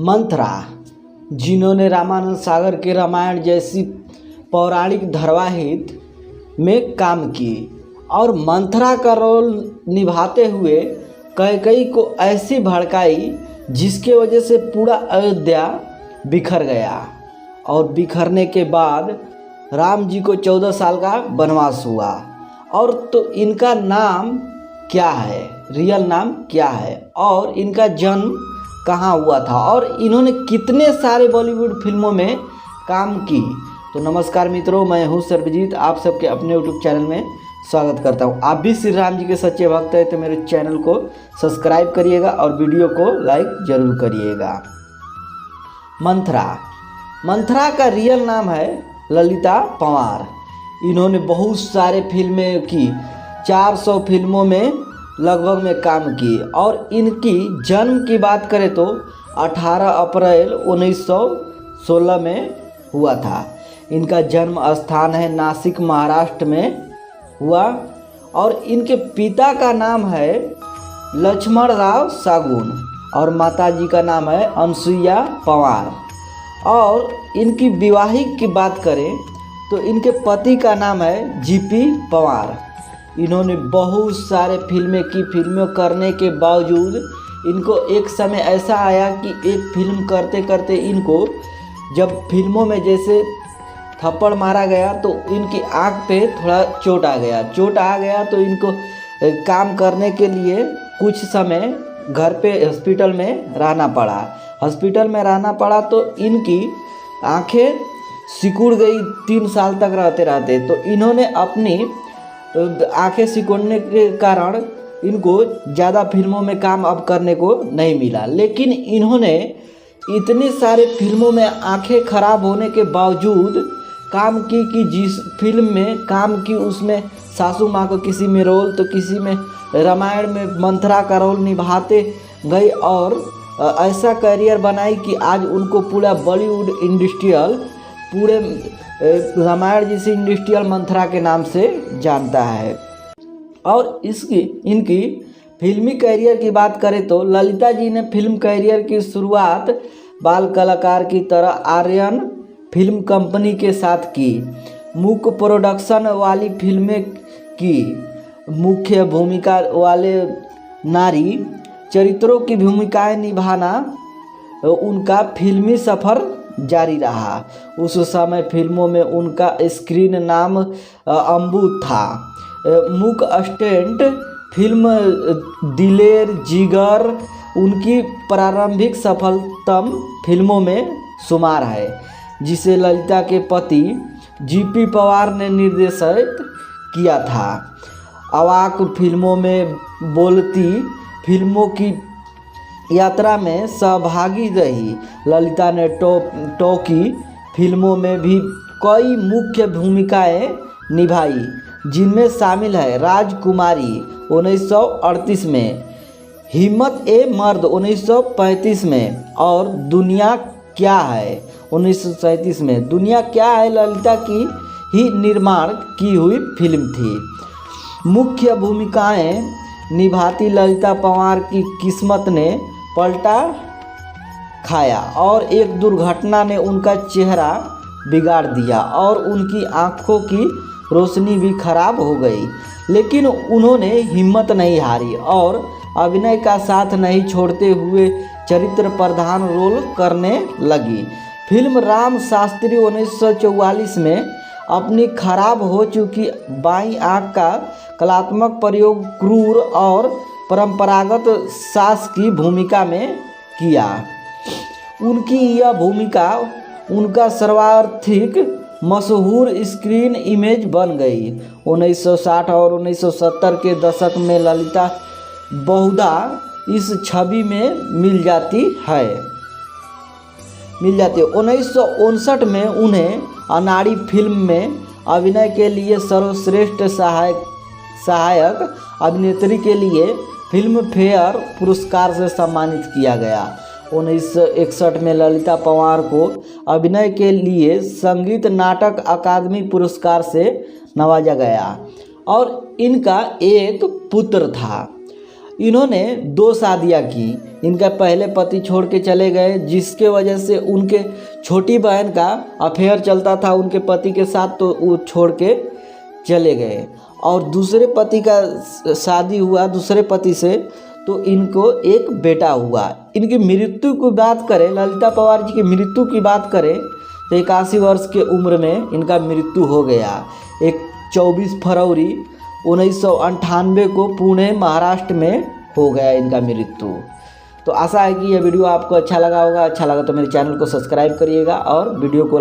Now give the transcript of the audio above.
मंथरा, जिन्होंने रामानंद सागर के रामायण जैसी पौराणिक धारावाहिक में काम की और मंथरा का रोल निभाते हुए कैकेयी को ऐसी भड़काई जिसके वजह से पूरा अयोध्या बिखर गया और बिखरने के बाद राम जी को 14 साल का वनवास हुआ। और तो इनका नाम क्या है, रियल नाम क्या है और इनका जन्म कहाँ हुआ था और इन्होंने कितने सारे बॉलीवुड फिल्मों में काम की। तो नमस्कार मित्रों, मैं हूँ सर्वजीत, आप सबके अपने यूट्यूब चैनल में स्वागत करता हूँ। आप भी श्री राम जी के सच्चे भक्त हैं तो मेरे चैनल को सब्सक्राइब करिएगा और वीडियो को लाइक जरूर करिएगा। मंथरा का रियल नाम है ललिता पंवार। इन्होंने बहुत सारे फिल्में की, 400 फिल्मों में लगभग में काम की और इनकी जन्म की बात करें तो 18 अप्रैल 1916 में हुआ था। इनका जन्म स्थान है नासिक, महाराष्ट्र में हुआ और इनके पिता का नाम है लक्ष्मणराव सागुन और माताजी का नाम है अनसुईया पंवार। और इनकी विवाहिक की बात करें तो इनके पति का नाम है जीपी पंवार। इन्होंने बहुत सारे फिल्में की, फिल्में करने के बावजूद इनको एक समय ऐसा आया कि एक फिल्म करते करते इनको जब फिल्मों में जैसे थप्पड़ मारा गया तो इनकी आंख पे थोड़ा चोट आ गया तो इनको काम करने के लिए कुछ समय घर पे हॉस्पिटल में रहना पड़ा तो इनकी आंखें सिकुड़ गई 3 साल तक रहते तो इन्होंने अपनी आंखें सिकुड़ने के कारण इनको ज़्यादा फिल्मों में काम अब करने को नहीं मिला। लेकिन इन्होंने इतनी सारे फिल्मों में आंखें खराब होने के बावजूद काम की कि जिस फिल्म में काम की उसमें सासू माँ को किसी में रोल तो किसी में रामायण में मंथरा का रोल निभाते गई और ऐसा करियर बनाई कि आज उनको पूरा बॉलीवुड इंडस्ट्रियल पूरे रामायण जैसी इंडस्ट्रियल मंथरा के नाम से जानता है। और इनकी फिल्मी करियर की बात करें तो ललिता जी ने फिल्म करियर की शुरुआत बाल कलाकार की तरह आर्यन फिल्म कंपनी के साथ की। मुख्य प्रोडक्शन वाली फिल्में की, मुख्य भूमिका वाले नारी चरित्रों की भूमिकाएं निभाना उनका फिल्मी सफ़र जारी रहा। उस समय फिल्मों में उनका स्क्रीन नाम अम्बू था। मुख्य असिस्टेंट फिल्म दिलेर जिगर उनकी प्रारंभिक सफलतम फिल्मों में शुमार है, जिसे ललिता के पति जीपी पंवार ने निर्देशित किया था। अवाक फिल्मों में बोलती फिल्मों की यात्रा में सहभागी रही। ललिता ने टॉकी फिल्मों में भी कई मुख्य भूमिकाएं निभाई, जिनमें शामिल है राजकुमारी 1938 में, हिम्मत ए मर्द 1935 में और दुनिया क्या है 1937 में। दुनिया क्या है ललिता की ही निर्माण की हुई फिल्म थी। मुख्य भूमिकाएं निभाती ललिता पंवार की किस्मत ने पलटा खाया और एक दुर्घटना ने उनका चेहरा बिगाड़ दिया और उनकी आंखों की रोशनी भी खराब हो गई। लेकिन उन्होंने हिम्मत नहीं हारी और अभिनय का साथ नहीं छोड़ते हुए चरित्र प्रधान रोल करने लगी। फिल्म राम शास्त्री 1944 में अपनी खराब हो चुकी बाईं आंख का कलात्मक प्रयोग क्रूर और परंपरागत सास की भूमिका में किया। उनकी यह भूमिका उनका सर्वाधिक मशहूर स्क्रीन इमेज बन गई। 1960 और 1970 के दशक में ललिता बहुधा इस छवि में मिल जाती है। 1959 में उन्हें अनाड़ी फिल्म में अभिनय के लिए सर्वश्रेष्ठ सहायक अभिनेत्री के लिए फिल्म फेयर पुरस्कार से सम्मानित किया गया। 1961 में ललिता पंवार को अभिनय के लिए संगीत नाटक अकादमी पुरस्कार से नवाजा गया और इनका एक पुत्र था। इन्होंने 2 शादियां की। इनका पहले पति छोड़ के चले गए, जिसके वजह से उनके छोटी बहन का अफेयर चलता था उनके पति के साथ, तो वो छोड़ के चले गए। और दूसरे पति का शादी हुआ दूसरे पति से, तो इनको एक बेटा हुआ। इनकी मृत्यु की बात करें, ललिता पवार जी की मृत्यु की बात करें तो 81 वर्ष के उम्र में इनका मृत्यु हो गया। 24 फरवरी 1998 को पुणे महाराष्ट्र में हो गया इनका मृत्यु। तो आशा है कि यह वीडियो आपको अच्छा लगा होगा। अच्छा लगा तो मेरे चैनल को सब्सक्राइब करिएगा और वीडियो को